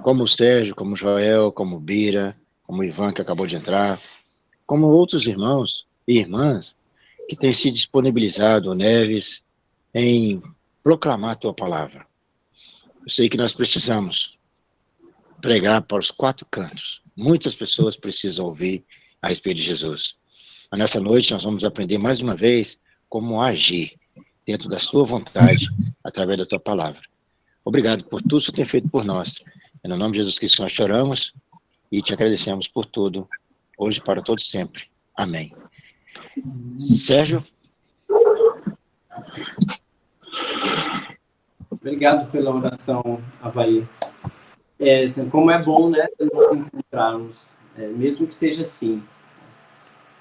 como o Sérgio, como o Joel, como o Bira, como o Ivan, que acabou de entrar, como outros irmãos e irmãs que têm se disponibilizado, Neves, em proclamar a tua palavra. Eu sei que nós precisamos pregar para os quatro cantos. Muitas pessoas precisam ouvir a respeito de Jesus. Mas nessa noite nós vamos aprender mais uma vez como agir dentro da sua vontade, através da tua palavra. Obrigado por tudo que você tem feito por nós. É no nome de Jesus Cristo nós choramos e te agradecemos por tudo, hoje e para todos sempre. Amém. Sérgio? Obrigado pela oração, Avaí. Como é bom, né, nos encontrarmos, mesmo que seja assim.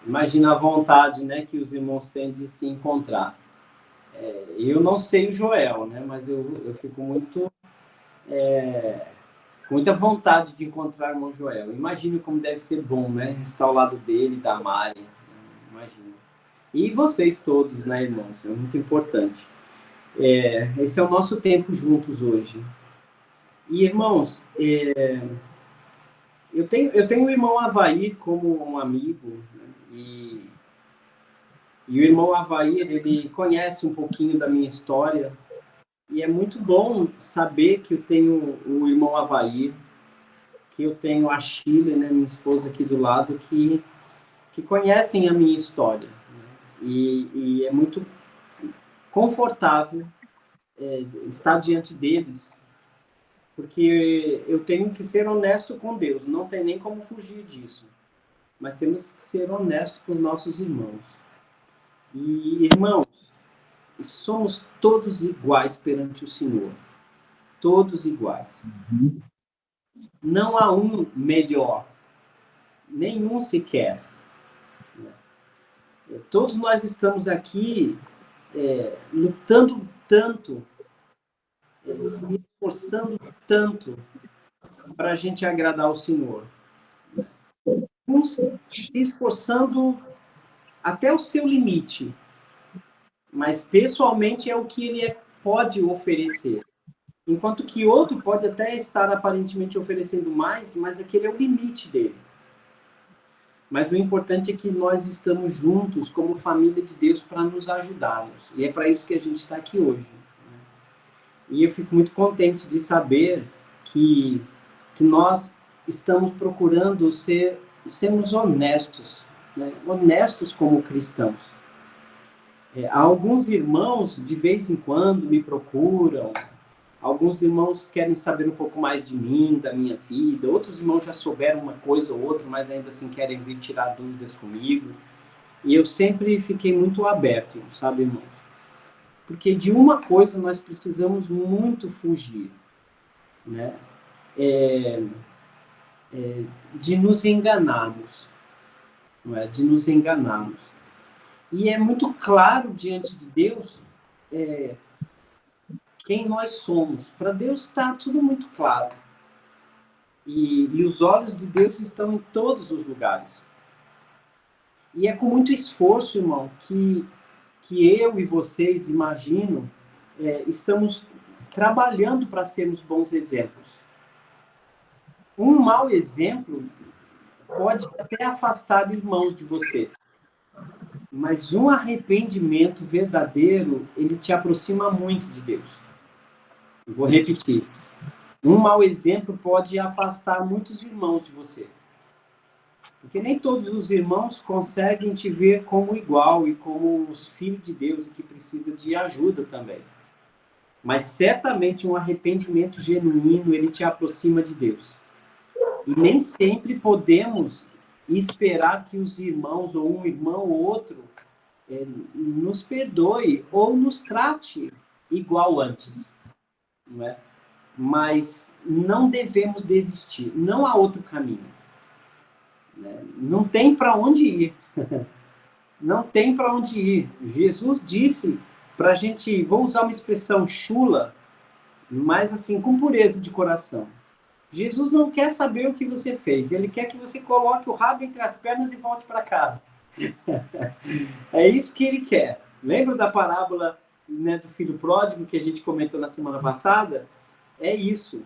Imagina a vontade, né, que os irmãos têm de se encontrar. Eu não sei o Joel, né, mas eu fico muito com muita vontade de encontrar o irmão Joel. Imagina como deve ser bom, né, estar ao lado dele, da Mari. Imagina. E vocês todos, né, irmãos? É muito importante. Esse é o nosso tempo juntos hoje. E, irmãos, eu tenho o irmão Avaí como um amigo, né? E o irmão Avaí, ele conhece um pouquinho da minha história, e é muito bom saber que eu tenho o irmão Avaí, que eu tenho a Shirley, né, minha esposa aqui do lado, que conhecem a minha história. Né? E é muito confortável estar diante deles, porque eu tenho que ser honesto com Deus, não tem nem como fugir disso. Mas temos que ser honestos com os nossos irmãos. E, irmãos, somos todos iguais perante o Senhor. Todos iguais. Não há um melhor. Nenhum sequer. Todos nós estamos aqui lutando tanto, se esforçando tanto para a gente agradar o Senhor. Uns se esforçando até o seu limite, mas pessoalmente é o que ele pode oferecer. Enquanto que outro pode até estar aparentemente oferecendo mais, mas aquele é o limite dele. Mas o importante é que nós estamos juntos como família de Deus para nos ajudarmos. E é para isso que a gente está aqui hoje. E eu fico muito contente de saber que nós estamos procurando sermos honestos, né? Honestos como cristãos. Alguns irmãos, de vez em quando, me procuram. Alguns irmãos querem saber um pouco mais de mim, da minha vida. Outros irmãos já souberam uma coisa ou outra, mas ainda assim querem vir tirar dúvidas comigo. E eu sempre fiquei muito aberto, sabe, irmãos? Porque de uma coisa nós precisamos muito fugir, né? De nos enganarmos, não é? De nos enganarmos. E é muito claro diante de Deus quem nós somos. Para Deus está tudo muito claro. E os olhos de Deus estão em todos os lugares. E é com muito esforço, irmão, que eu e vocês, imagino, estamos trabalhando para sermos bons exemplos. Um mau exemplo pode até afastar irmãos de você. Mas um arrependimento verdadeiro, ele te aproxima muito de Deus. Eu vou repetir. Um mau exemplo pode afastar muitos irmãos de você. Porque nem todos os irmãos conseguem te ver como igual e como os filhos de Deus e que precisa de ajuda também. Mas certamente um arrependimento genuíno, ele te aproxima de Deus. E nem sempre podemos esperar que os irmãos, ou um irmão ou outro, nos perdoe ou nos trate igual antes. Não é? Mas não devemos desistir. Não há outro caminho. Né? Não tem para onde ir. Não tem para onde ir. Jesus disse para a gente, vou usar uma expressão chula, mas assim, com pureza de coração. Jesus não quer saber o que você fez. Ele quer que você coloque o rabo entre as pernas e volte para casa. É isso que ele quer. Lembra da parábola, né, do filho pródigo que a gente comentou na semana passada? É isso.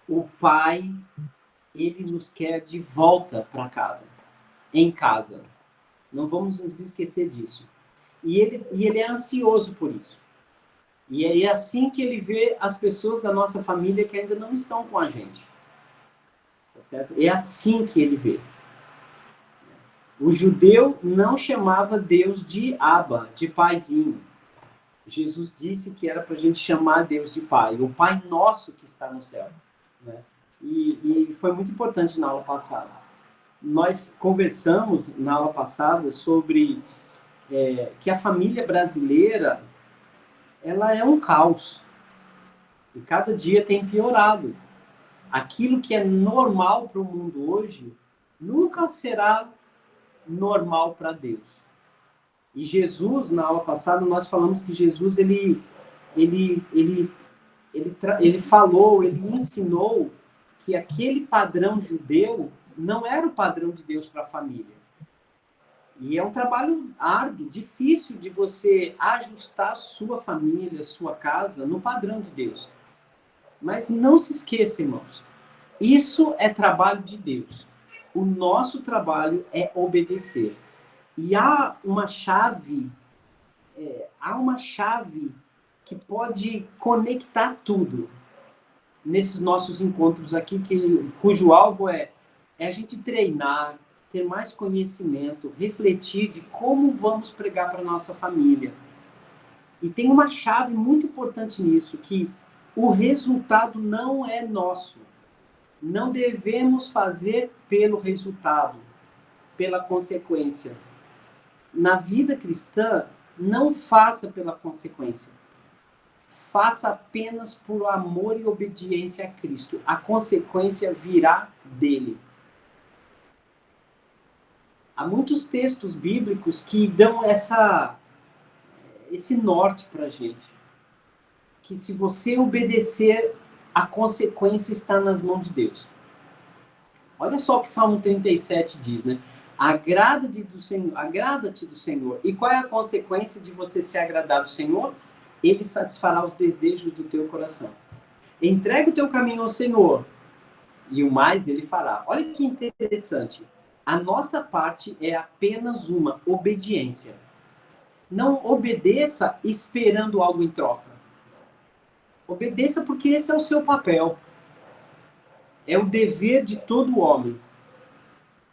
o Pai, ele nos quer de volta para casa, em casa. Não vamos nos esquecer disso. E ele é ansioso por isso. E é assim que ele vê as pessoas da nossa família que ainda não estão com a gente. Tá certo? É assim que ele vê. O judeu não chamava Deus de Abba, de paizinho. Jesus disse que era para a gente chamar Deus de Pai, o Pai nosso que está no céu. Né? E foi muito importante na aula passada. Nós conversamos na aula passada sobre que a família brasileira ela é um caos. E cada dia tem piorado. Aquilo que é normal para o mundo hoje nunca será normal para Deus. E Jesus, na aula passada, nós falamos que Jesus ele falou, ele ensinou que aquele padrão judeu não era o padrão de Deus para a família. E é um trabalho árduo, difícil de você ajustar sua família, sua casa no padrão de Deus. Mas não se esqueça, irmãos, isso é trabalho de Deus. O nosso trabalho é obedecer. E há uma chave que pode conectar tudo nesses nossos encontros aqui, cujo alvo é a gente treinar, ter mais conhecimento, refletir de como vamos pregar para a nossa família. E tem uma chave muito importante nisso, que o resultado não é nosso. Não devemos fazer pelo resultado, pela consequência. Na vida cristã, não faça pela consequência. Faça apenas por amor e obediência a Cristo. A consequência virá dele. Há muitos textos bíblicos que dão esse norte para a gente. Que se você obedecer, a consequência está nas mãos de Deus. Olha só o que Salmo 37 diz, né? Agrada-te do Senhor. E qual é a consequência de você se agradar do Senhor? Ele satisfará os desejos do teu coração. Entrega o teu caminho ao Senhor, e o mais ele fará. Olha que interessante. A nossa parte é apenas uma obediência. Não obedeça esperando algo em troca. Obedeça porque esse é o seu papel. É o dever de todo homem.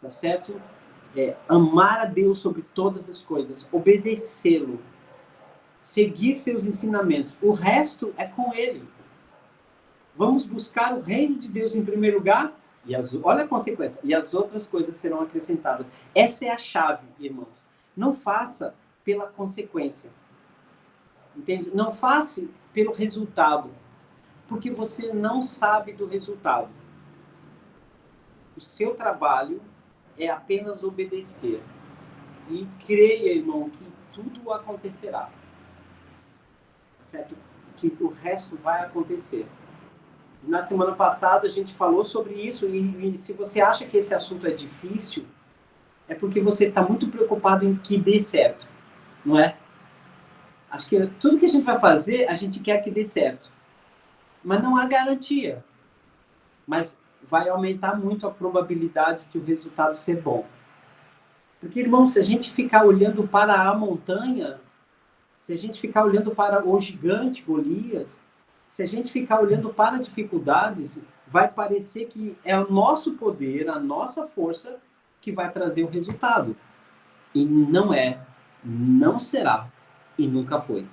Tá certo? Amar a Deus sobre todas as coisas, obedecê-lo, seguir seus ensinamentos. O resto é com ele. Vamos buscar o reino de Deus em primeiro lugar, olha a consequência, e as outras coisas serão acrescentadas. Essa é a chave, irmãos. Não faça pela consequência. Entende? Não faça pelo resultado, porque você não sabe do resultado. O seu trabalho é apenas obedecer. E creia, irmão, que tudo acontecerá. Certo? Que o resto vai acontecer. Na semana passada a gente falou sobre isso e se você acha que esse assunto é difícil, é porque você está muito preocupado em que dê certo, não é? Acho que tudo que a gente vai fazer, a gente quer que dê certo. Mas não há garantia. Mas vai aumentar muito a probabilidade de o resultado ser bom. Porque, irmão, se a gente ficar olhando para a montanha, se a gente ficar olhando para o gigante Golias, se a gente ficar olhando para dificuldades, vai parecer que é o nosso poder, a nossa força que vai trazer o resultado. E não é, não será e nunca foi.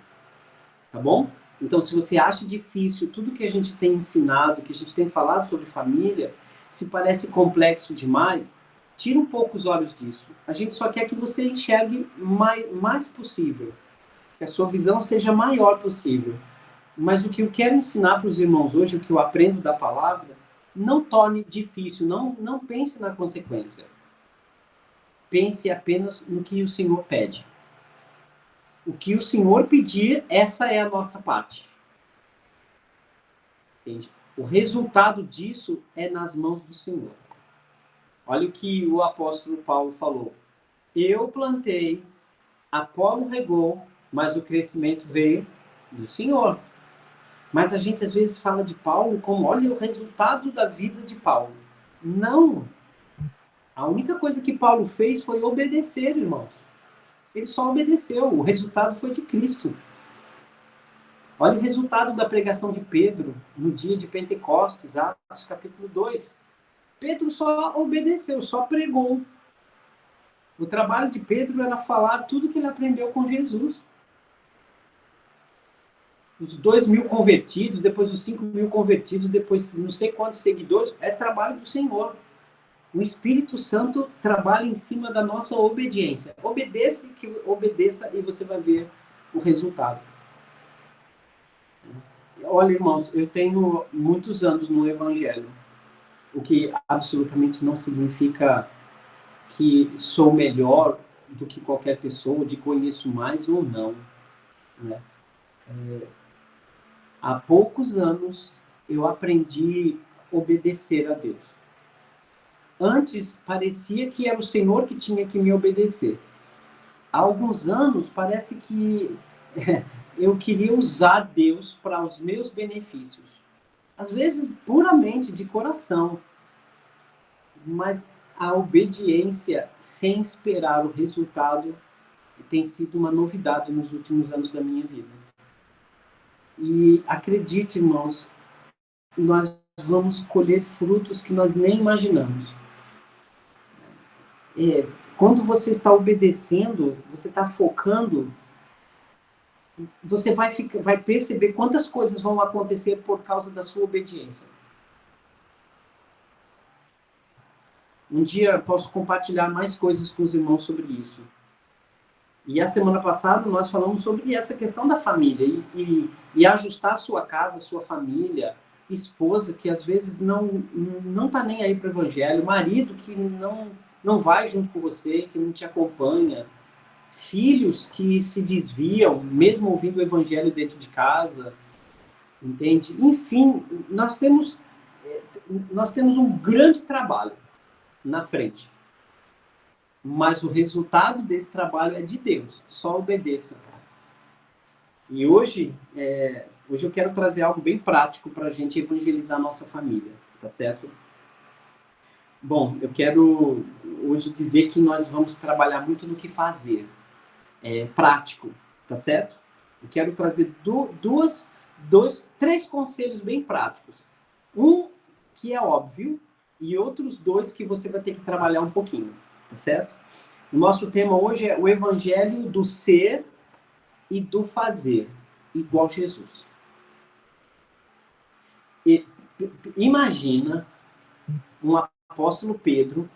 Tá bom? Então, se você acha difícil tudo que a gente tem ensinado, que a gente tem falado sobre família, se parece complexo demais, tira um pouco os olhos disso. A gente só quer que você enxergue mais possível, que a sua visão seja maior possível. Mas o que eu quero ensinar para os irmãos hoje, o que eu aprendo da palavra, não torne difícil, não pense na consequência. Pense apenas no que o Senhor pede. O que o Senhor pedir, essa é a nossa parte. Entende? O resultado disso é nas mãos do Senhor. Olha o que o apóstolo Paulo falou. Eu plantei, Apolo regou, mas o crescimento veio do Senhor. Mas a gente às vezes fala de Paulo como, olha o resultado da vida de Paulo. Não. A única coisa que Paulo fez foi obedecer, irmãos. Ele só obedeceu. O resultado foi de Cristo. Olha o resultado da pregação de Pedro no dia de Pentecostes, Atos capítulo 2. Pedro só obedeceu, só pregou. O trabalho de Pedro era falar tudo que ele aprendeu com Jesus. Os 2.000 convertidos, depois os 5.000 convertidos, depois não sei quantos seguidores, é trabalho do Senhor. O Espírito Santo trabalha em cima da nossa obediência. Obedeça e você vai ver o resultado. Olha, irmãos, eu tenho muitos anos no Evangelho, o que absolutamente não significa que sou melhor do que qualquer pessoa, de conheço mais ou não. Né? Há poucos anos eu aprendi a obedecer a Deus. Antes parecia que era o Senhor que tinha que me obedecer. Há alguns anos parece que eu queria usar Deus para os meus benefícios. Às vezes puramente de coração. Mas a obediência sem esperar o resultado tem sido uma novidade nos últimos anos da minha vida. E acredite, irmãos, nós vamos colher frutos que nós nem imaginamos. Quando você está obedecendo, você está focando, você vai perceber quantas coisas vão acontecer por causa da sua obediência. Um dia eu posso compartilhar mais coisas com os irmãos sobre isso. E a semana passada nós falamos sobre essa questão da família e ajustar a sua casa, a sua família, esposa que às vezes não tá nem aí para o evangelho, marido que não vai junto com você, que não te acompanha, filhos que se desviam, mesmo ouvindo o evangelho dentro de casa, entende? Enfim, nós temos um grande trabalho na frente. Mas o resultado desse trabalho é de Deus. Só obedeça. E hoje eu quero trazer algo bem prático para a gente evangelizar a nossa família, tá certo? Bom, eu quero hoje dizer que nós vamos trabalhar muito no que fazer. Prático, tá certo? Eu quero trazer três conselhos bem práticos. Um que é óbvio e outros dois que você vai ter que trabalhar um pouquinho, tá certo? O nosso tema hoje é o evangelho do ser e do fazer, igual Jesus. Imagina um apóstolo Pedro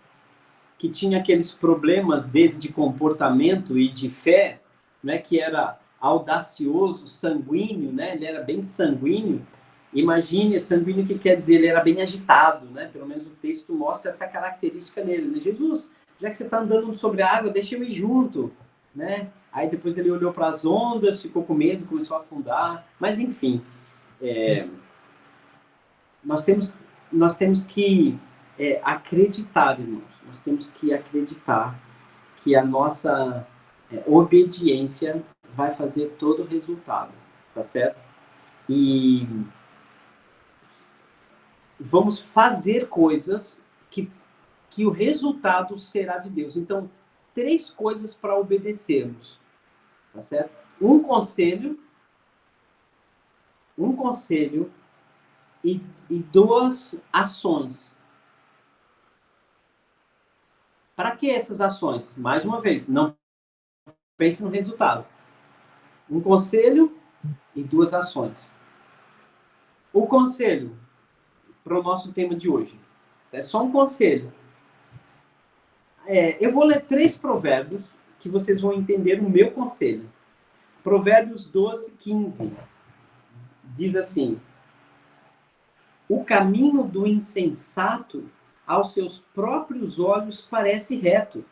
que tinha aqueles problemas dele de comportamento e de fé, né, que era audacioso, sanguíneo, né, ele era bem sanguíneo. Imagine, sanguíneo que quer dizer, ele era bem agitado, né, pelo menos o texto mostra essa característica nele. Né? Jesus, já que você está andando sobre a água, deixa eu ir junto, né? Aí depois ele olhou para as ondas, ficou com medo, começou a afundar, mas enfim, nós temos que acreditar, irmãos, nós temos que acreditar que a nossa obediência vai fazer todo o resultado, tá certo? E vamos fazer coisas que o resultado será de Deus. Então, 3 coisas para obedecermos, tá certo? Um conselho e 2 ações. Para que essas ações? Mais uma vez, não pense no resultado. Um conselho e 2 ações. O conselho, para o nosso tema de hoje, é só um conselho. Eu vou ler 3 provérbios que vocês vão entender o meu conselho. Provérbios 12, 15. Diz assim: o caminho do insensato aos seus próprios olhos parece reto,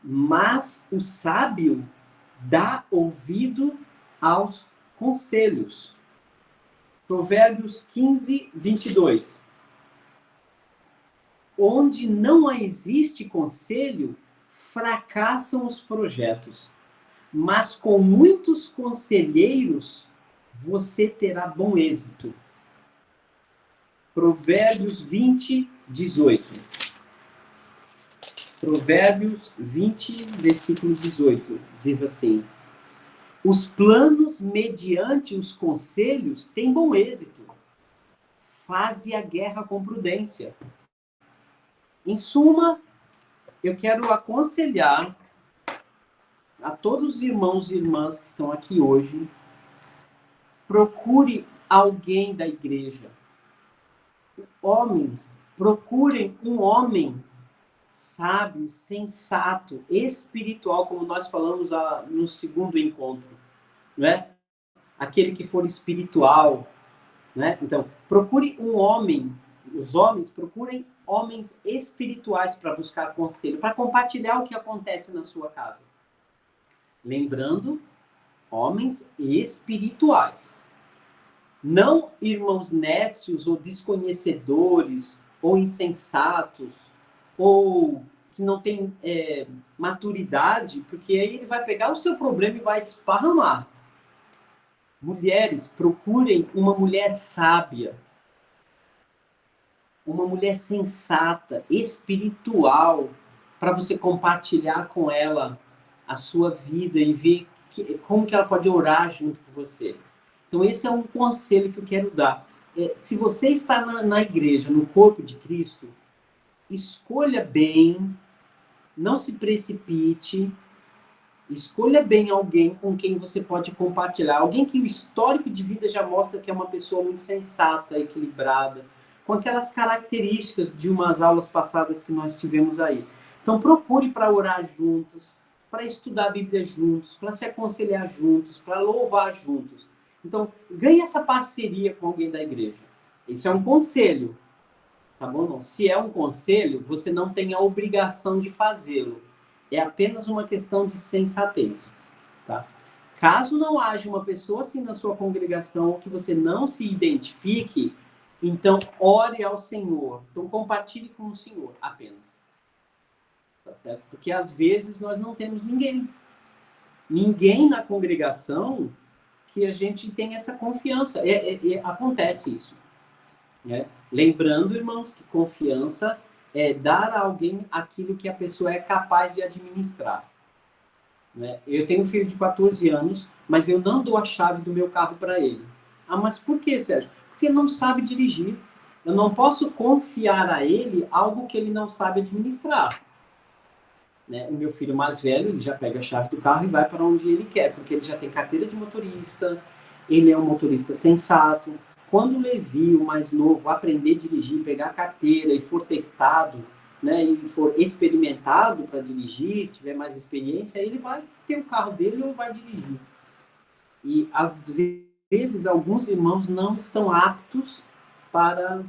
mas o sábio dá ouvido aos conselhos. Provérbios 15, 22. Onde não existe conselho, fracassam os projetos, mas com muitos conselheiros você terá bom êxito. Provérbios 20, 18. Provérbios 20, versículo 18, diz assim: os planos mediante os conselhos têm bom êxito. Faze a guerra com prudência. Em suma, eu quero aconselhar a todos os irmãos e irmãs que estão aqui hoje, procure alguém da igreja. Homens, procurem um homem sábio, sensato, espiritual, como nós falamos no segundo encontro, né? Aquele que for espiritual, né? Então, procure um homem, os homens procurem homens espirituais para buscar conselho, para compartilhar o que acontece na sua casa. Lembrando, homens espirituais. Não irmãos nécios ou desconhecedores ou insensatos ou que não têm maturidade, porque aí ele vai pegar o seu problema e vai esparramar. Mulheres, procurem uma mulher sábia, uma mulher sensata, espiritual, para você compartilhar com ela a sua vida e ver como que ela pode orar junto com você. Então, esse é um conselho que eu quero dar. Se você está na igreja, no corpo de Cristo, escolha bem, não se precipite, escolha bem alguém com quem você pode compartilhar. Alguém que o histórico de vida já mostra que é uma pessoa muito sensata, equilibrada, com aquelas características de umas aulas passadas que nós tivemos aí. Então, procure para orar juntos, para estudar a Bíblia juntos, para se aconselhar juntos, para louvar juntos. Então, ganhe essa parceria com alguém da igreja. Isso é um conselho, tá bom? Não. Se é um conselho, você não tem a obrigação de fazê-lo. É apenas uma questão de sensatez, tá? Caso não haja uma pessoa assim na sua congregação que você não se identifique, então ore ao Senhor. Então compartilhe com o Senhor apenas. Tá certo? Porque às vezes nós não temos ninguém. Ninguém na congregação que a gente tem essa confiança. Acontece isso. Né? Lembrando, irmãos, que confiança é dar a alguém aquilo que a pessoa é capaz de administrar. Né? Eu tenho um filho de 14 anos, mas eu não dou a chave do meu carro para ele. Ah, mas por que, Sérgio? Porque ele não sabe dirigir. Eu não posso confiar a ele algo que ele não sabe administrar. Né? O meu filho mais velho, ele já pega a chave do carro e vai para onde ele quer, porque ele já tem carteira de motorista, ele é um motorista sensato. Quando o Levi, o mais novo, aprender a dirigir, pegar a carteira e for testado, né, e for experimentado para dirigir, tiver mais experiência, ele vai ter o carro dele ou vai dirigir. E, às vezes, alguns irmãos não estão aptos para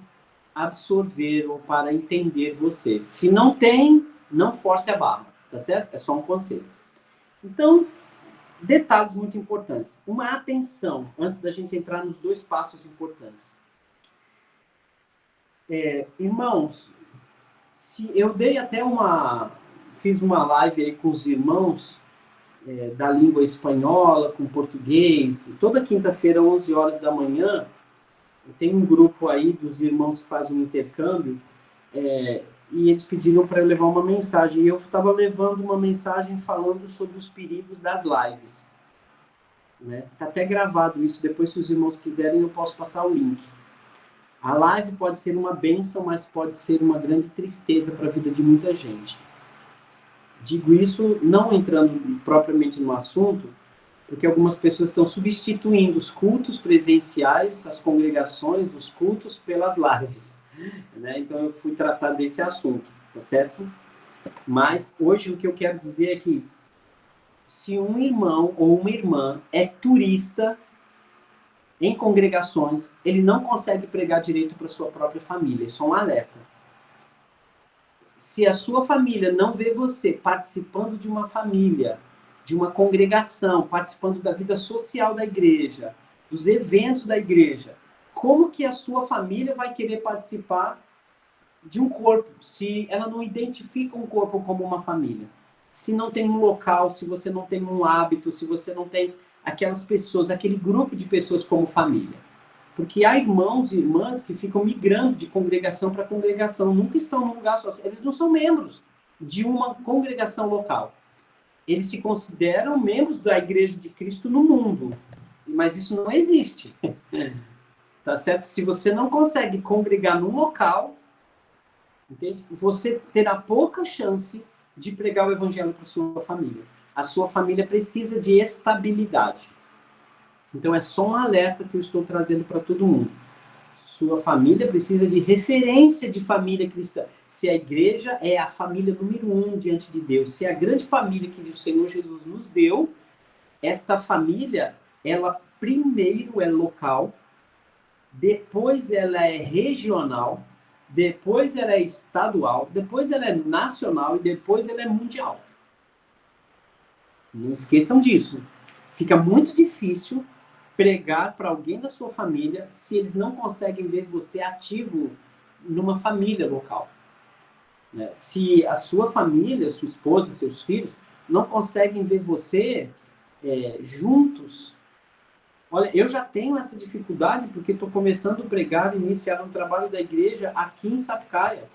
absorver ou para entender você. Se não tem, não force a barra, tá certo? É só um conselho. Então, detalhes muito importantes. Uma atenção, antes da gente entrar nos dois passos importantes. Irmãos, se eu dei até fiz uma live aí com os irmãos da língua espanhola, com português, toda quinta-feira, 11 horas da manhã, tem um grupo aí dos irmãos que fazem um intercâmbio, e eles pediram para eu levar uma mensagem, e eu estava levando uma mensagem falando sobre os perigos das lives. Né? Tá até gravado isso, depois se os irmãos quiserem eu posso passar o link. A live pode ser uma bênção, mas pode ser uma grande tristeza para a vida de muita gente. Digo isso não entrando propriamente no assunto, porque algumas pessoas estão substituindo os cultos presenciais, as congregações, os cultos, pelas lives. Né? Então eu fui tratar desse assunto, tá certo? Mas hoje o que eu quero dizer é que se um irmão ou uma irmã é turista em congregações, ele não consegue pregar direito para sua própria família. Isso é um alerta. Se a sua família não vê você participando de uma família, de uma congregação, participando da vida social da igreja, dos eventos da igreja, como que a sua família vai querer participar de um corpo, se ela não identifica um corpo como uma família? Se não tem um local, se você não tem um hábito, se você não tem aquelas pessoas, aquele grupo de pessoas como família. Porque há irmãos e irmãs que ficam migrando de congregação para congregação, nunca estão num lugar só. Eles não são membros de uma congregação local. Eles se consideram membros da Igreja de Cristo no mundo. Mas isso não existe. Tá certo? Se você não consegue congregar num local, entende? Você terá pouca chance de pregar o evangelho para sua família. A sua família precisa de estabilidade. Então é só um alerta que eu estou trazendo para todo mundo. Sua família precisa de referência de família cristã. Se a igreja é a família número 1 diante de Deus, se é a grande família que o Senhor Jesus nos deu, esta família, ela primeiro é local, depois ela é regional, depois ela é estadual, depois ela é nacional e depois ela é mundial. Não esqueçam disso. Fica muito difícil pregar para alguém da sua família se eles não conseguem ver você ativo numa família local. Se a sua família, sua esposa, seus filhos, não conseguem ver você juntos. Olha, eu já tenho essa dificuldade porque estou começando a pregar e iniciar um trabalho da igreja aqui em Sapucaia,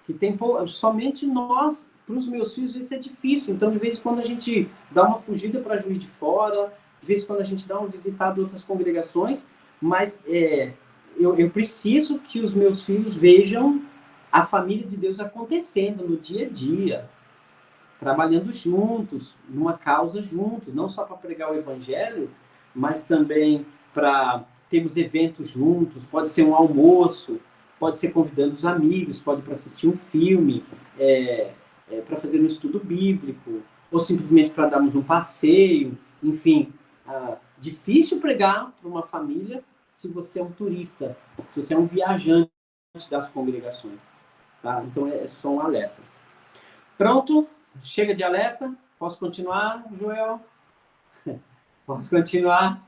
que tem somente nós. Para os meus filhos isso é difícil, então de vez em quando a gente dá uma fugida para Juiz de Fora, de vez em quando a gente dá uma visitada em outras congregações, mas eu preciso que os meus filhos vejam a família de Deus acontecendo no dia a dia, trabalhando juntos, numa causa juntos, não só para pregar o evangelho, mas também para termos eventos juntos, pode ser um almoço, pode ser convidando os amigos, pode ir para assistir um filme, para fazer um estudo bíblico, ou simplesmente para darmos um passeio, enfim. Difícil pregar para uma família se você é um turista, se você é um viajante das congregações. Tá? Então é só um alerta. Pronto? Chega de alerta? Posso continuar, Joel? Posso continuar?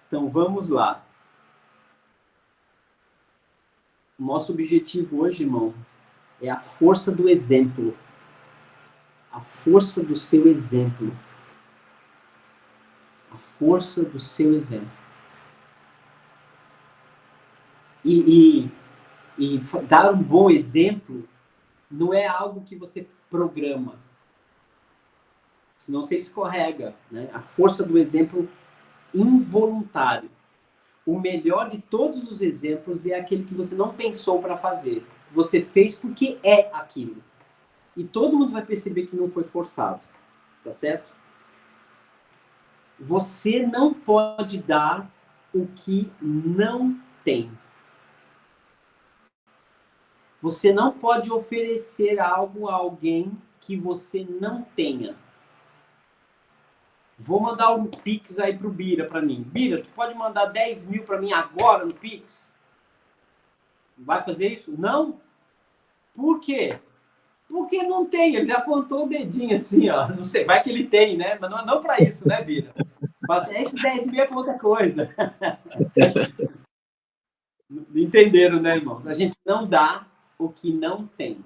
Então vamos lá. O nosso objetivo hoje, irmãos, é a força do exemplo. A força do seu exemplo. A força do seu exemplo. E dar um bom exemplo não é algo que você programa. Senão você escorrega, né? A força do exemplo involuntário. O melhor de todos os exemplos é aquele que você não pensou para fazer. Você fez porque é aquilo. E todo mundo vai perceber que não foi forçado. Tá certo? Você não pode dar o que não tem. Você não pode oferecer algo a alguém que você não tenha. Vou mandar um Pix aí pro Bira para mim. Bira, tu pode mandar 10 mil para mim agora no Pix? Vai fazer isso? Não? Por quê? Porque não tem. Ele já apontou o dedinho assim, ó. Não sei, vai que ele tem, né? Mas não para isso, né, Bira? Fala assim, esse 10 mil é para outra coisa. Entenderam, né, irmãos? A gente não dá o que não tem.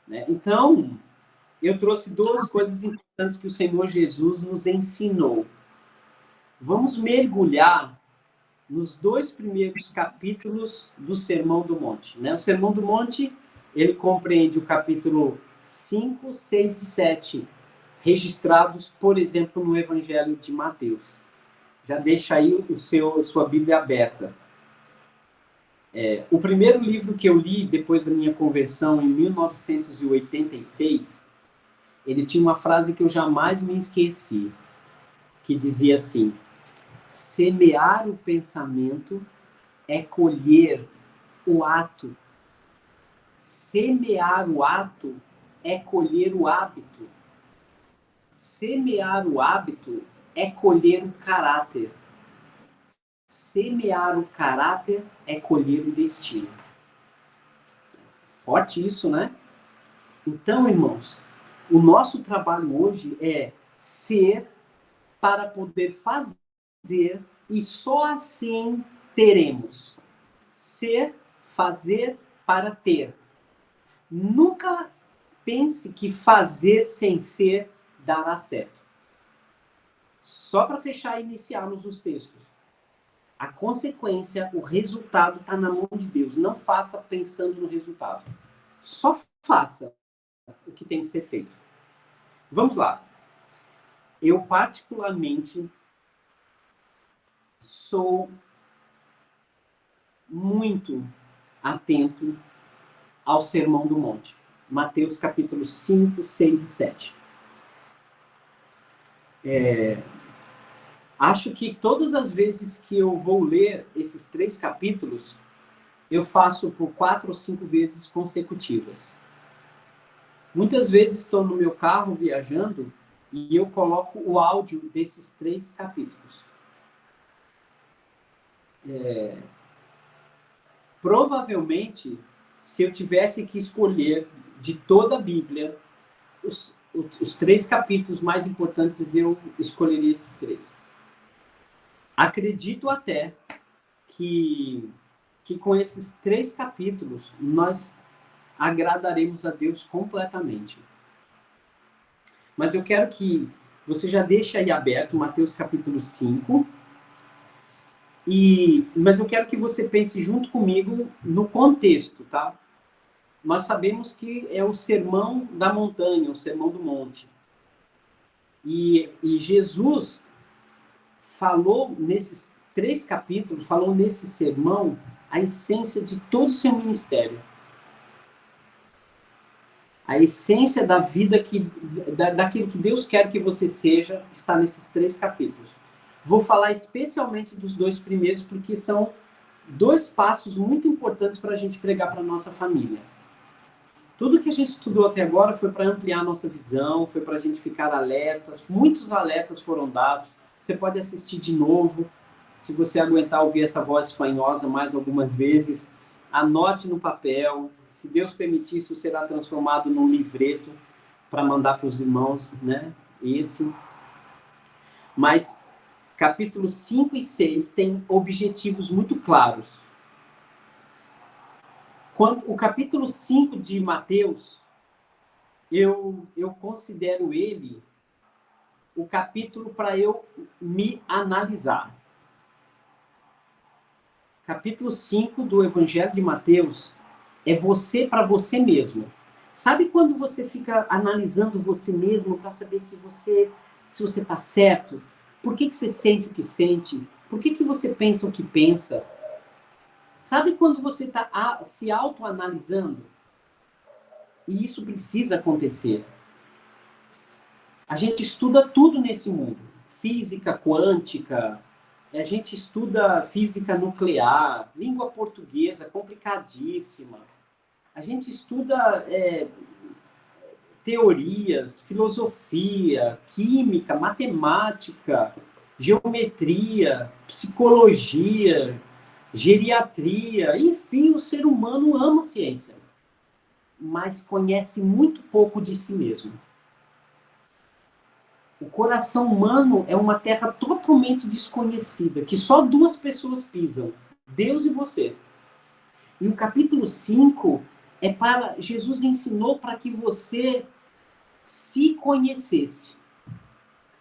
Né? Então, eu trouxe duas coisas importantes que o Senhor Jesus nos ensinou. Vamos mergulhar nos 2 primeiros capítulos do Sermão do Monte. Né? O Sermão do Monte, ele compreende o capítulo 5, 6 e 7, registrados, por exemplo, no Evangelho de Mateus. Já deixa aí sua Bíblia aberta. O primeiro livro que eu li depois da minha conversão, em 1986, ele tinha uma frase que eu jamais me esqueci, que dizia assim: semear o pensamento é colher o ato. Semear o ato é colher o hábito. Semear o hábito é colher o caráter. Semear o caráter é colher o destino. Forte isso, né? Então, irmãos, o nosso trabalho hoje é ser para poder fazer, e só assim teremos. Ser, fazer para ter. Nunca pense que fazer sem ser dará certo. Só para fechar e iniciarmos os textos. A consequência, o resultado está na mão de Deus. Não faça pensando no resultado. Só faça o que tem que ser feito. Vamos lá. Eu, particularmente, sou muito atento ao Sermão do Monte. Mateus capítulos 5, 6 e 7. Acho que todas as vezes que eu vou ler esses 3 capítulos, eu faço por 4 ou 5 vezes consecutivas. Muitas vezes estou no meu carro viajando e eu coloco o áudio desses 3 capítulos. Provavelmente, se eu tivesse que escolher de toda a Bíblia, os 3 capítulos mais importantes, eu escolheria esses 3. Acredito até que com esses 3 capítulos, nós agradaremos a Deus completamente. Mas eu quero que você já deixe aí aberto Mateus capítulo 5, mas eu quero que você pense junto comigo no contexto, tá? Nós sabemos que é o sermão da montanha, o sermão do monte. E Jesus falou nesses 3 capítulos, falou nesse sermão, a essência de todo o seu ministério. A essência da vida, daquilo que Deus quer que você seja, está nesses 3 capítulos. Vou falar especialmente dos 2 primeiros, porque são 2 passos muito importantes para a gente pregar para a nossa família. Tudo que a gente estudou até agora foi para ampliar a nossa visão, foi para a gente ficar alertas. Muitos alertas foram dados. Você pode assistir de novo, se você aguentar ouvir essa voz fanhosa mais algumas vezes. Anote no papel. Se Deus permitir, isso será transformado num livreto para mandar para os irmãos, né? Mas capítulos 5 e 6 têm objetivos muito claros. O capítulo 5 de Mateus, eu considero ele o capítulo para eu me analisar. Capítulo 5 do Evangelho de Mateus é você para você mesmo. Sabe quando você fica analisando você mesmo para saber se você está certo? Por que você sente o que sente? Por que você pensa o que pensa? Sabe quando você está se autoanalisando? E isso precisa acontecer. A gente estuda tudo nesse mundo. Física quântica, a gente estuda física nuclear, língua portuguesa complicadíssima. A gente estuda teorias, filosofia, química, matemática, geometria, psicologia, geriatria, enfim, o ser humano ama ciência, mas conhece muito pouco de si mesmo. O coração humano é uma terra totalmente desconhecida, que só 2 pessoas pisam, Deus e você. E o capítulo 5 Jesus ensinou para que você se conhecesse.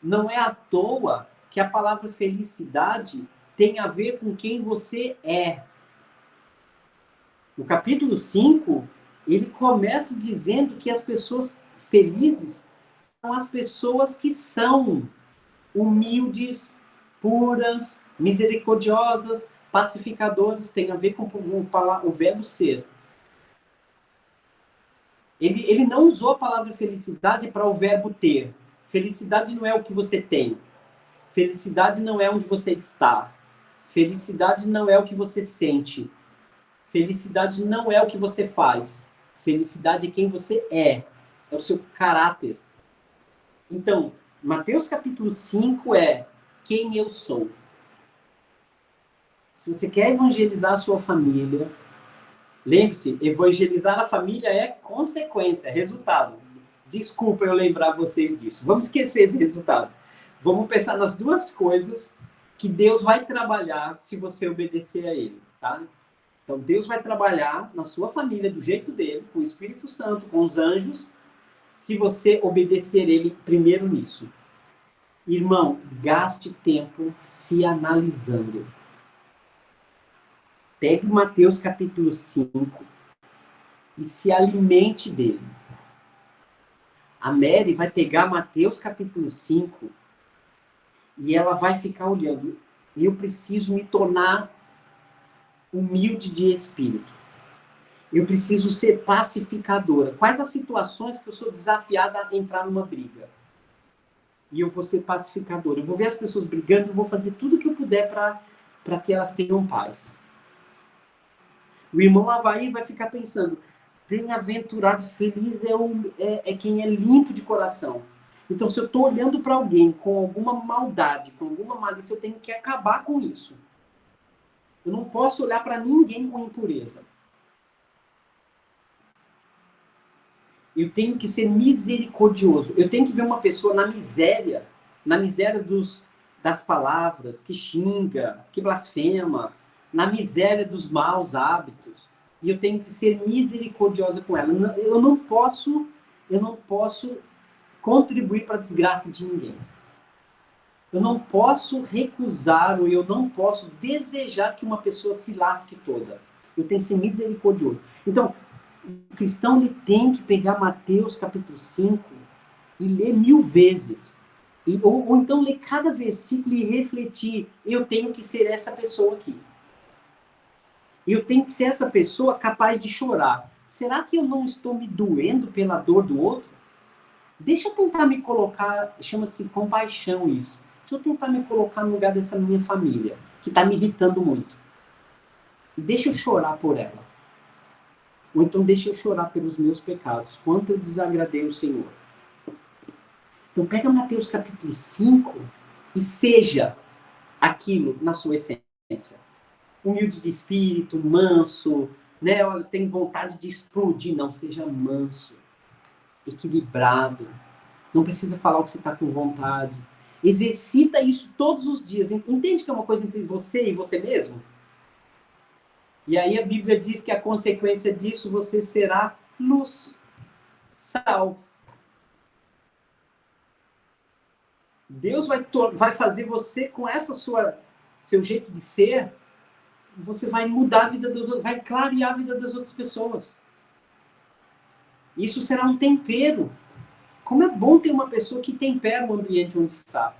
Não é à toa que a palavra felicidade tem a ver com quem você é. No capítulo 5, ele começa dizendo que as pessoas felizes são as pessoas que são humildes, puras, misericordiosas, pacificadoras. Tem a ver com o verbo ser. Ele não usou a palavra felicidade para o verbo ter. Felicidade não é o que você tem. Felicidade não é onde você está. Felicidade não é o que você sente. Felicidade não é o que você faz. Felicidade é quem você é. É o seu caráter. Então, Mateus capítulo 5 é quem eu sou. Se você quer evangelizar a sua família, lembre-se, evangelizar a família é consequência, é resultado. Desculpa eu lembrar vocês disso. Vamos esquecer esse resultado. Vamos pensar nas 2 coisas que Deus vai trabalhar se você obedecer a Ele, tá? Então, Deus vai trabalhar na sua família do jeito dele, com o Espírito Santo, com os anjos, se você obedecer Ele primeiro nisso. Irmão, gaste tempo se analisando. Pegue Mateus capítulo 5 e se alimente dele. A Mary vai pegar Mateus capítulo 5 e ela vai ficar olhando. Eu preciso me tornar humilde de espírito. Eu preciso ser pacificadora. Quais as situações que eu sou desafiada a entrar numa briga? E eu vou ser pacificadora. Eu vou ver as pessoas brigando e vou fazer tudo o que eu puder para que elas tenham paz. O irmão Havaí vai ficar pensando, bem-aventurado, feliz é quem é limpo de coração. Então, se eu estou olhando para alguém com alguma maldade, com alguma malícia, eu tenho que acabar com isso. Eu não posso olhar para ninguém com impureza. Eu tenho que ser misericordioso. Eu tenho que ver uma pessoa na miséria das palavras, que xinga, que blasfema, na miséria dos maus hábitos. E eu tenho que ser misericordiosa com ela. Eu não posso contribuir para a desgraça de ninguém. Eu não posso recusar ou eu não posso desejar que uma pessoa se lasque toda. Eu tenho que ser misericordioso. Então, o cristão ele tem que pegar Mateus capítulo 5 e ler 1000 vezes. Ou então ler cada versículo e refletir. Eu tenho que ser essa pessoa aqui. Eu tenho que ser essa pessoa capaz de chorar. Será que eu não estou me doendo pela dor do outro? Deixa eu tentar me colocar, chama-se compaixão isso. Deixa eu tentar me colocar no lugar dessa minha família, que está me irritando muito. Deixa eu chorar por ela. Ou então deixa eu chorar pelos meus pecados. Quanto eu desagradei o Senhor. Então pega Mateus capítulo 5 e seja aquilo na sua essência. Humilde de espírito, manso, né? Olha, tem vontade de explodir. Não, seja manso, equilibrado. Não precisa falar o que você está com vontade. Exercita isso todos os dias. Entende que é uma coisa entre você e você mesmo? E aí a Bíblia diz que a consequência disso você será luz, sal. Deus vai fazer você com seu jeito de ser, você vai mudar a vida dos outros, vai clarear a vida das outras pessoas. Isso será um tempero. Como é bom ter uma pessoa que tempera o ambiente onde está.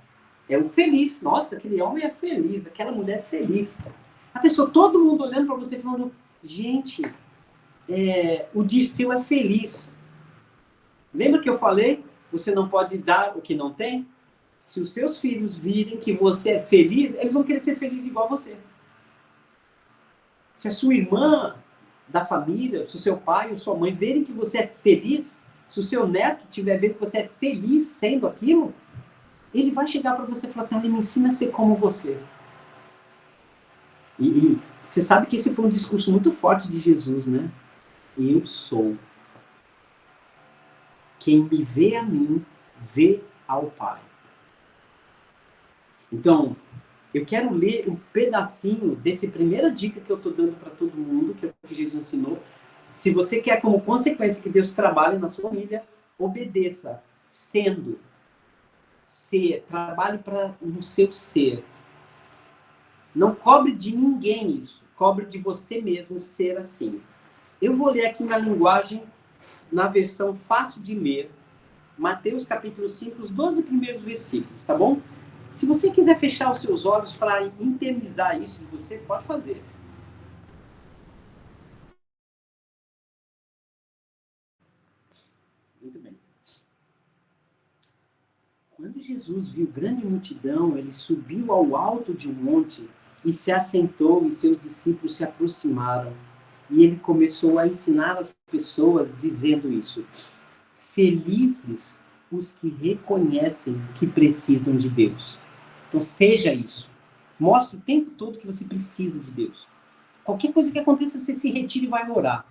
É o feliz. Nossa, aquele homem é feliz, aquela mulher é feliz. A pessoa, todo mundo olhando para você falando, gente, o Dirceu é feliz. Lembra que eu falei? Você não pode dar o que não tem? Se os seus filhos virem que você é feliz, eles vão querer ser felizes igual a você. Se a sua irmã da família, se o seu pai ou sua mãe verem que você é feliz, se o seu neto estiver vendo que você é feliz sendo aquilo, ele vai chegar para você e falar assim, ele me ensina a ser como você. E você sabe que esse foi um discurso muito forte de Jesus, né? Eu sou. Quem me vê a mim, vê ao Pai. Então, eu quero ler um pedacinho dessa primeira dica que eu estou dando para todo mundo, que é o que Jesus ensinou. Se você quer como consequência que Deus trabalhe na sua família, obedeça, sendo, ser, trabalhe no seu ser. Não cobre de ninguém isso, cobre de você mesmo ser assim. Eu vou ler aqui na versão fácil de ler, Mateus capítulo 5, os 12 primeiros versículos, tá bom? Se você quiser fechar os seus olhos para internizar isso de você, pode fazer. Muito bem. Quando Jesus viu grande multidão, ele subiu ao alto de um monte e se assentou, e seus discípulos se aproximaram. E ele começou a ensinar as pessoas dizendo isso. Felizes os que reconhecem que precisam de Deus. Então seja isso. Mostre o tempo todo que você precisa de Deus. Qualquer coisa que aconteça, você se retira e vai orar.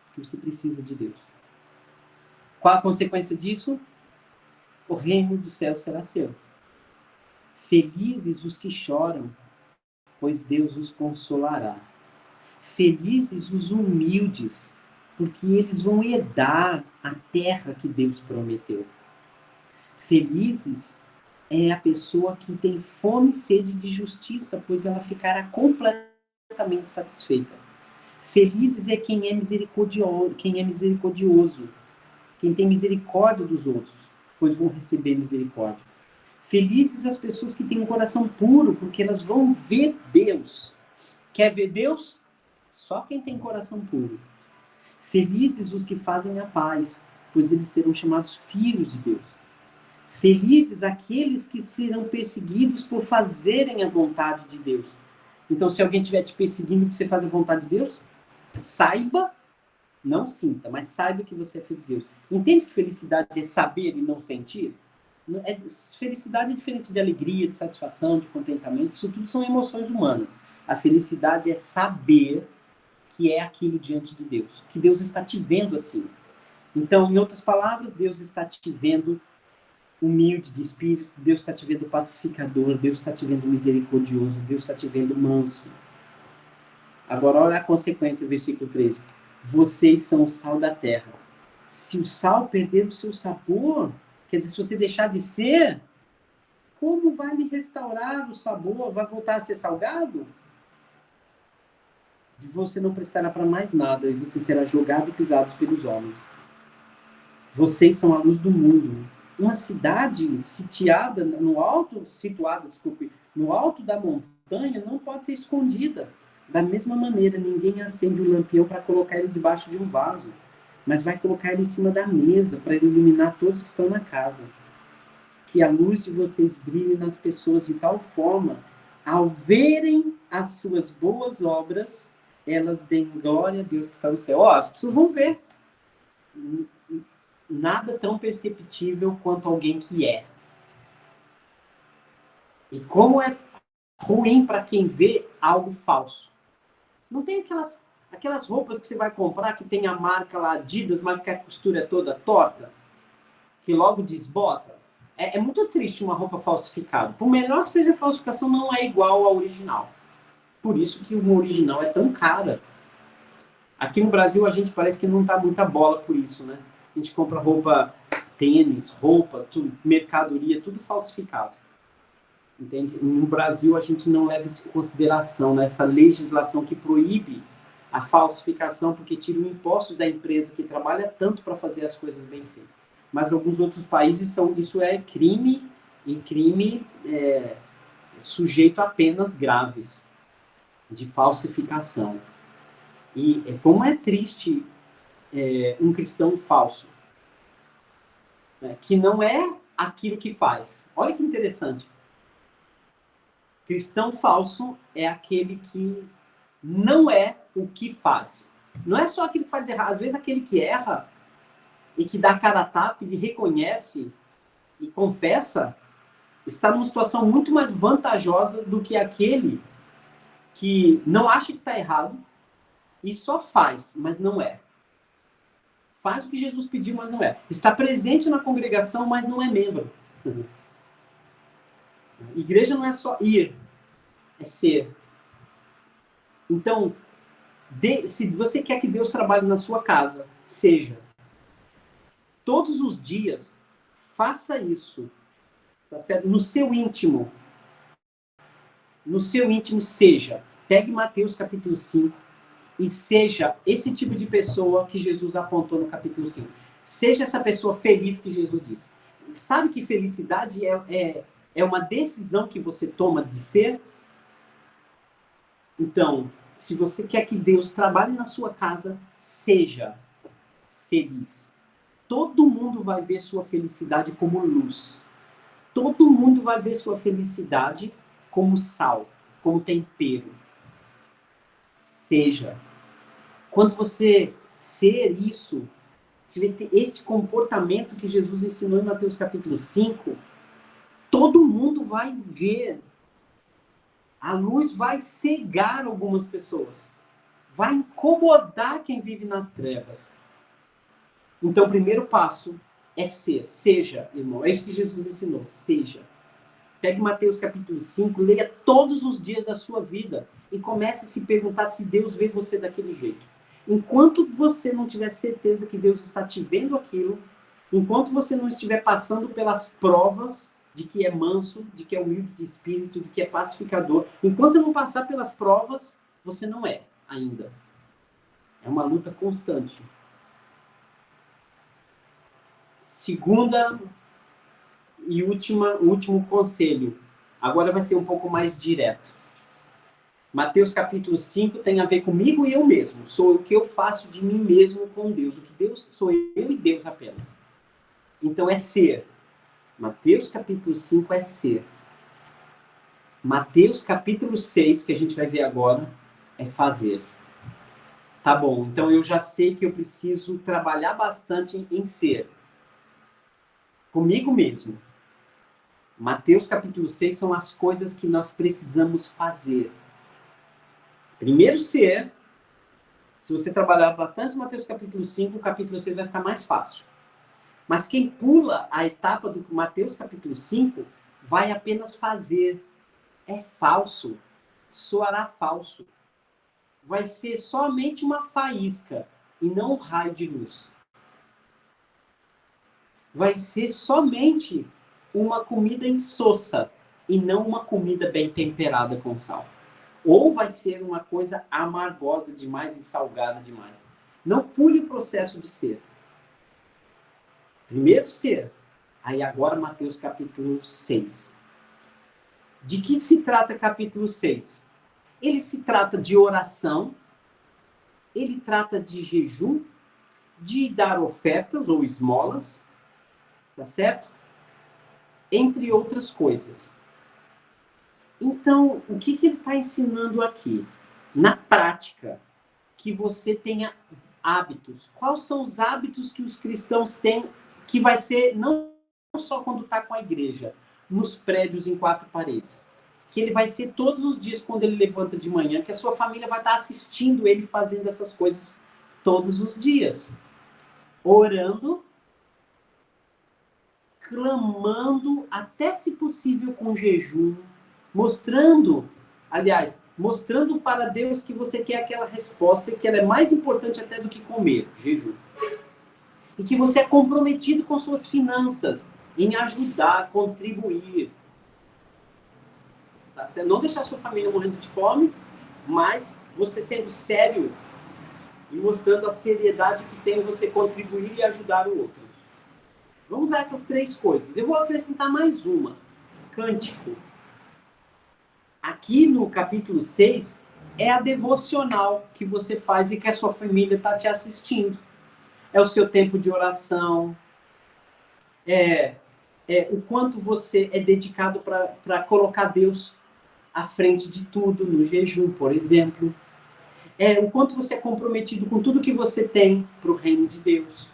Porque você precisa de Deus. Qual a consequência disso? O reino do céu será seu. Felizes os que choram, pois Deus os consolará. Felizes os humildes, porque eles vão herdar a terra que Deus prometeu. Felizes é a pessoa que tem fome e sede de justiça, pois ela ficará completamente satisfeita. Felizes é quem é misericordioso, quem tem misericórdia dos outros, pois vão receber misericórdia. Felizes as pessoas que têm um coração puro, porque elas vão ver Deus. Quer ver Deus? Só quem tem coração puro. Felizes os que fazem a paz, pois eles serão chamados filhos de Deus. Felizes aqueles que serão perseguidos por fazerem a vontade de Deus. Então, se alguém estiver te perseguindo por você fazer a vontade de Deus, saiba, não sinta, mas saiba que você é filho de Deus. Entende que felicidade é saber e não sentir? Felicidade é diferente de alegria, de satisfação, de contentamento. Isso tudo são emoções humanas. A felicidade é saber que é aquilo diante de Deus, que Deus está te vendo assim. Então, em outras palavras, Deus está te vendo humilde de espírito, Deus está te vendo pacificador, Deus está te vendo misericordioso, Deus está te vendo manso. Agora, olha a consequência, versículo 13. Vocês são o sal da terra. Se o sal perder o seu sabor, quer dizer, se você deixar de ser, como vai lhe restaurar o sabor? Vai voltar a ser salgado? Você não prestará para mais nada e você será jogado e pisado pelos homens. Vocês são a luz do mundo. Uma cidade situada no alto da montanha não pode ser escondida. Da mesma maneira, ninguém acende um lampião para colocar ele debaixo de um vaso, mas vai colocar ele em cima da mesa para iluminar todos que estão na casa. Que a luz de vocês brilhe nas pessoas de tal forma, ao verem as suas boas obras, elas deem glória a Deus que está no céu. As pessoas vão ver. Nada tão perceptível quanto alguém que é. E como é ruim para quem vê algo falso. Não tem aquelas roupas que você vai comprar que tem a marca lá Adidas, mas que a costura é toda torta, que logo desbota. É muito triste uma roupa falsificada. Por melhor que seja a falsificação, não é igual ao original. Por isso que o original é tão caro. Aqui no Brasil a gente parece que não dá muita bola por isso, né? A gente compra roupa, tênis, roupa, tudo, mercadoria, tudo falsificado. Entende? No Brasil a gente não leva isso em consideração, né? Essa legislação que proíbe a falsificação, porque tira o imposto da empresa que trabalha tanto para fazer as coisas bem feitas. Mas alguns outros países isso é crime, e crime sujeito a penas graves de falsificação. E como é triste um cristão falso, né, que não é aquilo que faz. Olha que interessante. Cristão falso é aquele que não é o que faz. Não é só aquele que faz errado. Às vezes aquele que erra e que dá cara a tapa e reconhece e confessa está numa situação muito mais vantajosa do que aquele que não acha que está errado e só faz, mas não é. Faz o que Jesus pediu, mas não é. Está presente na congregação, mas não é membro. Igreja não é só ir, é ser. Então, se você quer que Deus trabalhe na sua casa, seja. Todos os dias, faça isso. Tá certo? No seu íntimo. No seu íntimo, seja. Pegue Mateus capítulo 5 e seja esse tipo de pessoa que Jesus apontou no capítulo 5. Seja essa pessoa feliz que Jesus disse. Sabe que felicidade é uma decisão que você toma de ser? Então, se você quer que Deus trabalhe na sua casa, seja feliz. Todo mundo vai ver sua felicidade como luz. Todo mundo vai ver sua felicidade como sal, como tempero. Seja. Quando você ser isso, você vai ter este comportamento que Jesus ensinou em Mateus capítulo 5, todo mundo vai ver. A luz vai cegar algumas pessoas. Vai incomodar quem vive nas trevas. Então, o primeiro passo é ser. Seja, irmão. É isso que Jesus ensinou. Seja. Pegue Mateus capítulo 5, leia todos os dias da sua vida e comece a se perguntar se Deus vê você daquele jeito. Enquanto você não tiver certeza que Deus está te vendo aquilo, enquanto você não estiver passando pelas provas, de que é manso, de que é humilde de espírito, de que é pacificador. Enquanto você não passar pelas provas, você não é ainda. É uma luta constante. Segunda e último conselho. Agora vai ser um pouco mais direto. Mateus capítulo 5 tem a ver comigo e eu mesmo. Sou o que eu faço de mim mesmo com Deus. O que Deus sou eu e Deus apenas. Então é ser. Mateus capítulo 5 é ser. Mateus capítulo 6, que a gente vai ver agora, é fazer. Tá bom, então eu já sei que eu preciso trabalhar bastante em ser. Comigo mesmo. Mateus capítulo 6 são as coisas que nós precisamos fazer. Primeiro ser. Se você trabalhar bastante Mateus capítulo 5, o capítulo 6 vai ficar mais fácil. Mas quem pula a etapa do Mateus capítulo 5 vai apenas fazer. É falso. Soará falso. Vai ser somente uma faísca e não um raio de luz. Vai ser somente uma comida insossa e não uma comida bem temperada com sal. Ou vai ser uma coisa amargosa demais e salgada demais. Não pule o processo de ser. Primeiro ser. Aí agora Mateus capítulo 6. De que se trata capítulo 6? Ele se trata de oração, ele trata de jejum, de dar ofertas ou esmolas, tá certo? Entre outras coisas. Então, o que ele está ensinando aqui? Na prática, que você tenha hábitos. Quais são os hábitos que os cristãos têm, que vai ser não só quando está com a igreja, nos prédios em 4 paredes. Que ele vai ser todos os dias quando ele levanta de manhã, que a sua família vai estar assistindo ele fazendo essas coisas todos os dias. Orando, clamando, até se possível com jejum, mostrando para Deus que você quer aquela resposta e que ela é mais importante até do que comer, jejum. E que você é comprometido com suas finanças, em ajudar, contribuir. Tá? Você não deixar sua família morrendo de fome, mas você sendo sério e mostrando a seriedade que tem você contribuir e ajudar o outro. Vamos a essas 3 coisas. Eu vou acrescentar mais uma. Cântico. Aqui no capítulo 6, é a devocional que você faz e que a sua família está te assistindo. É o seu tempo de oração. É o quanto você é dedicado para colocar Deus à frente de tudo, no jejum, por exemplo. O quanto você é comprometido com tudo que você tem para o reino de Deus.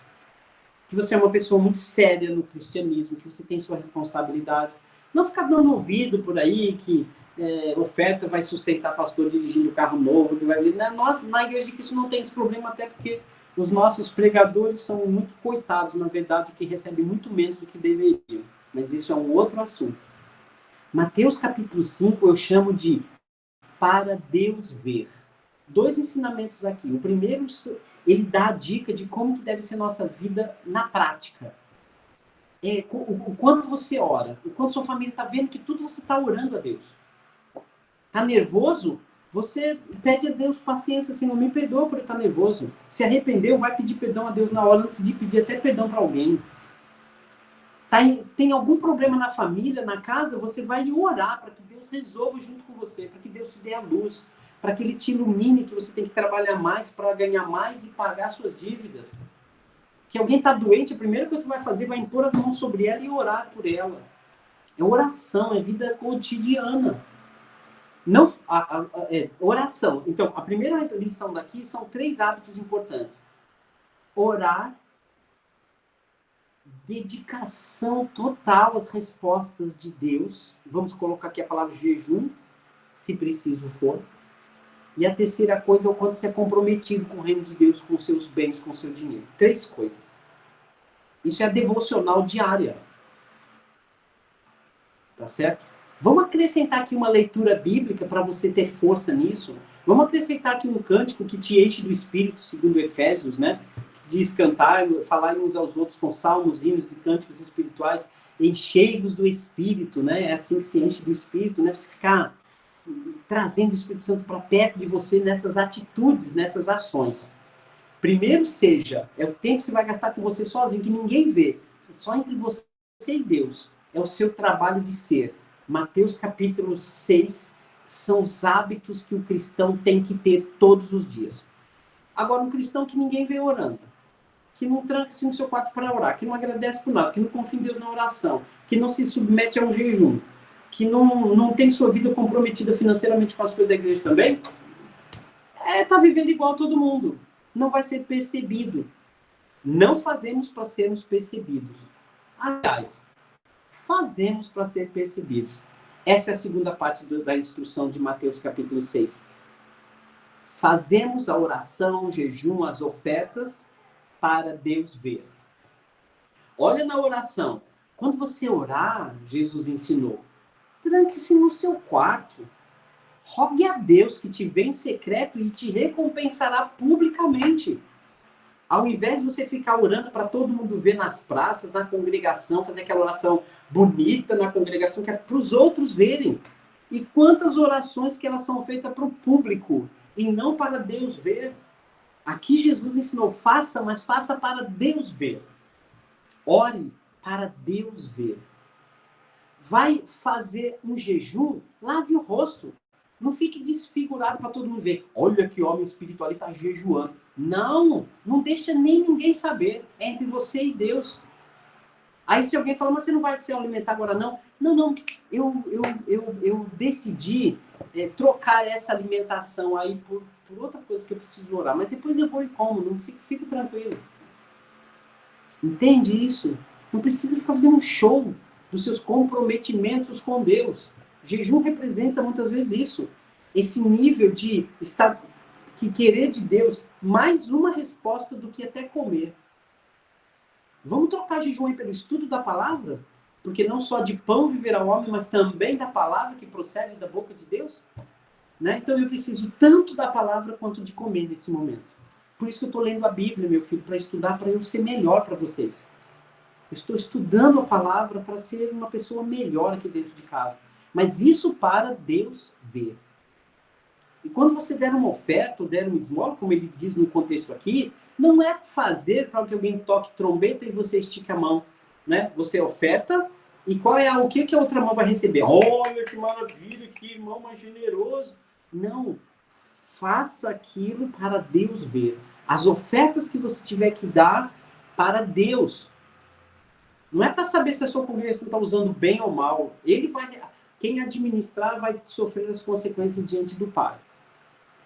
Que você é uma pessoa muito séria no cristianismo, que você tem sua responsabilidade. Não ficar dando ouvido por aí que oferta vai sustentar pastor dirigindo carro novo. Que vai... Nós, na igreja, que isso não tem esse problema, até porque os nossos pregadores são muito coitados, na verdade, que recebem muito menos do que deveriam. Mas isso é um outro assunto. Mateus capítulo 5 eu chamo de para Deus ver. 2 ensinamentos aqui. O primeiro, ele dá a dica de como que deve ser nossa vida na prática. O quanto você ora, o quanto sua família está vendo que tudo você está orando a Deus. Está nervoso? Você pede a Deus paciência, Senhor, me perdoa por eu estar nervoso. Se arrependeu, vai pedir perdão a Deus na hora, antes de pedir até perdão para alguém. Tem algum problema na família, na casa, você vai orar para que Deus resolva junto com você, para que Deus te dê a luz, para que Ele te ilumine, que você tem que trabalhar mais para ganhar mais e pagar suas dívidas. Que alguém está doente, a primeira coisa que você vai fazer vai impor as mãos sobre ela e orar por ela. É oração, é vida cotidiana. Não, oração. Então, a primeira lição daqui são 3 hábitos importantes. Orar, dedicação total às respostas de Deus. Vamos colocar aqui a palavra jejum, se preciso for. E a terceira coisa é o quanto você é comprometido com o reino de Deus, com seus bens, com o seu dinheiro. 3 coisas. Isso é a devocional diária. Tá certo? Vamos acrescentar aqui uma leitura bíblica para você ter força nisso. Vamos acrescentar aqui um cântico que te enche do Espírito, segundo Efésios, né? Diz cantar, falar uns aos outros com salmos, hinos e cânticos espirituais enchei-vos do Espírito, né? É assim que se enche do Espírito, né? Você ficar trazendo o Espírito Santo para perto de você nessas atitudes, nessas ações. Primeiro é o tempo que você vai gastar com você sozinho, que ninguém vê, só entre você e Deus. É o seu trabalho de ser. Mateus capítulo 6 são os hábitos que o cristão tem que ter todos os dias. Agora, um cristão que ninguém vê orando, que não tranca-se no seu quarto para orar, que não agradece por nada, que não confia em Deus na oração, que não se submete a um jejum, que não tem sua vida comprometida financeiramente com as coisas da igreja também, tá vivendo igual a todo mundo. Não vai ser percebido. Não fazemos para sermos percebidos. Aliás, fazemos para ser percebidos. Essa é a segunda parte da instrução de Mateus capítulo 6. Fazemos a oração, o jejum, as ofertas para Deus ver. Olha na oração. Quando você orar, Jesus ensinou, tranque-se no seu quarto. Rogue a Deus que te vê em secreto e te recompensará publicamente. Ao invés de você ficar orando para todo mundo ver nas praças, na congregação, fazer aquela oração bonita na congregação, que é para os outros verem. E quantas orações que elas são feitas para o público e não para Deus ver. Aqui Jesus ensinou, faça, mas faça para Deus ver. Ore para Deus ver. Vai fazer um jejum, lave o rosto. Não fique desfigurado para todo mundo ver. Olha que homem espiritual, ele está jejuando. Não deixa nem ninguém saber. É entre você e Deus. Aí se alguém fala, mas você não vai se alimentar agora não? Não. Eu decidi trocar essa alimentação aí por outra coisa que eu preciso orar. Mas depois eu vou e como. Não fique tranquilo. Entende isso? Não precisa ficar fazendo um show dos seus comprometimentos com Deus. O jejum representa muitas vezes isso. Esse nível de estar, que querer de Deus mais uma resposta do que até comer. Vamos trocar jejum aí pelo estudo da palavra? Porque não só de pão viverá o homem, mas também da palavra que procede da boca de Deus? Né? Então eu preciso tanto da palavra quanto de comer nesse momento. Por isso que eu estou lendo a Bíblia, meu filho, para estudar, para eu ser melhor para vocês. Eu estou estudando a palavra para ser uma pessoa melhor aqui dentro de casa. Mas isso para Deus ver. E quando você der uma oferta, ou der uma esmola, como ele diz no contexto aqui, não é fazer para que alguém toque trombeta e você estique a mão. Né? Você oferta, e o que a outra mão vai receber? Olha que maravilha, que irmão mais generoso. Não. Faça aquilo para Deus ver. As ofertas que você tiver que dar para Deus. Não é para saber se a sua congregação está usando bem ou mal. Quem administrar vai sofrer as consequências diante do Pai.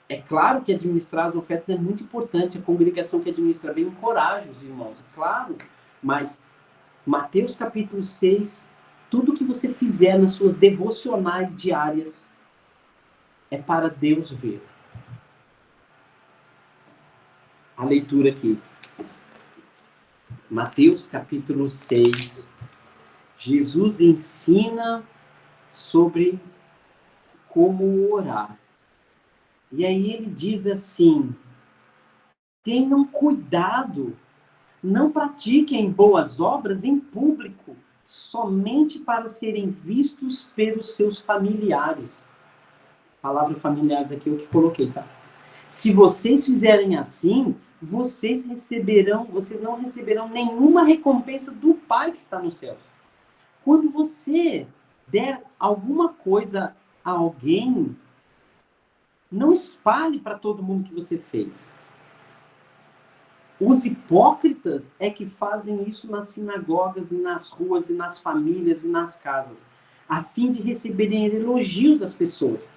É claro que administrar as ofertas é muito importante. A congregação que administra bem encoraja os irmãos, é claro. Mas Mateus capítulo 6, tudo que você fizer nas suas devocionais diárias é para Deus ver. A leitura aqui. Mateus capítulo 6, Jesus ensina sobre como orar. E aí ele diz assim, tenham cuidado, não pratiquem boas obras em público, somente para serem vistos pelos seus familiares. A palavra familiares aqui é o que coloquei, tá? Se vocês fizerem assim, vocês não receberão nenhuma recompensa do Pai que está no céu. Quando você der alguma coisa a alguém, não espalhe para todo mundo que você fez. Os hipócritas é que fazem isso nas sinagogas e nas ruas e nas famílias e nas casas, a fim de receberem elogios das pessoas.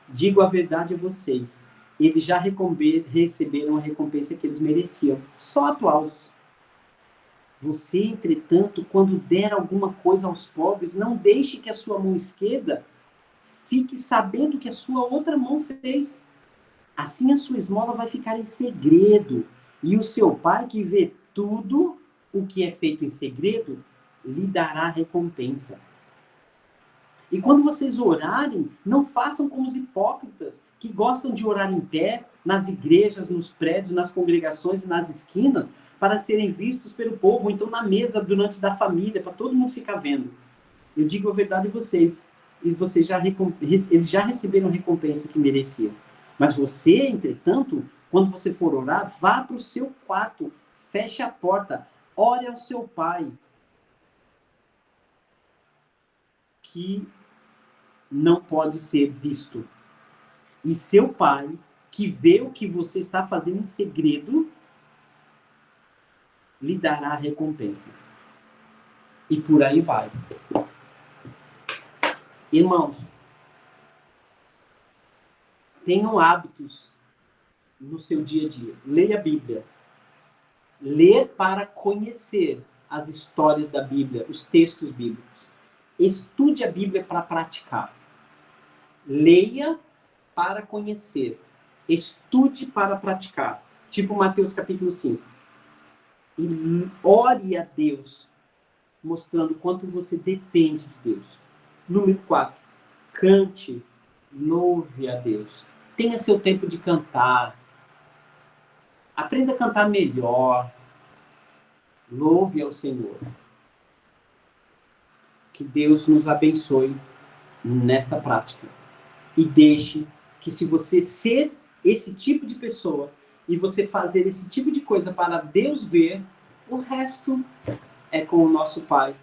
Digo a verdade a vocês, eles já receberam a recompensa que eles mereciam. Só aplausos. Você, entretanto, quando der alguma coisa aos pobres, não deixe que a sua mão esquerda fique sabendo que a sua outra mão fez. Assim a sua esmola vai ficar em segredo. E o seu Pai, que vê tudo o que é feito em segredo, lhe dará recompensa. E quando vocês orarem, não façam como os hipócritas, que gostam de orar em pé, nas igrejas, nos prédios, nas congregações e nas esquinas, para serem vistos pelo povo, ou então na mesa durante da família, para todo mundo ficar vendo. Eu digo a verdade a vocês, e vocês eles já receberam a recompensa que mereciam. Mas você, entretanto, quando você for orar, vá para o seu quarto, feche a porta, ore ao seu pai, que não pode ser visto. E seu pai, que vê o que você está fazendo em segredo, lhe dará a recompensa. E por aí vai. Irmãos, tenham hábitos no seu dia a dia. Leia a Bíblia. Ler para conhecer as histórias da Bíblia, os textos bíblicos. Estude a Bíblia para praticar. Leia para conhecer. Estude para praticar. Tipo Mateus capítulo 5. E ore a Deus, mostrando quanto você depende de Deus. Número 4. Cante, louve a Deus. Tenha seu tempo de cantar. Aprenda a cantar melhor. Louve ao Senhor. Que Deus nos abençoe nesta prática. E deixe que, se você ser esse tipo de pessoa e você fazer esse tipo de coisa para Deus ver, o resto é com o nosso Pai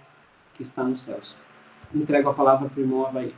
que está nos céus. Entrego a palavra para o irmão Avaí.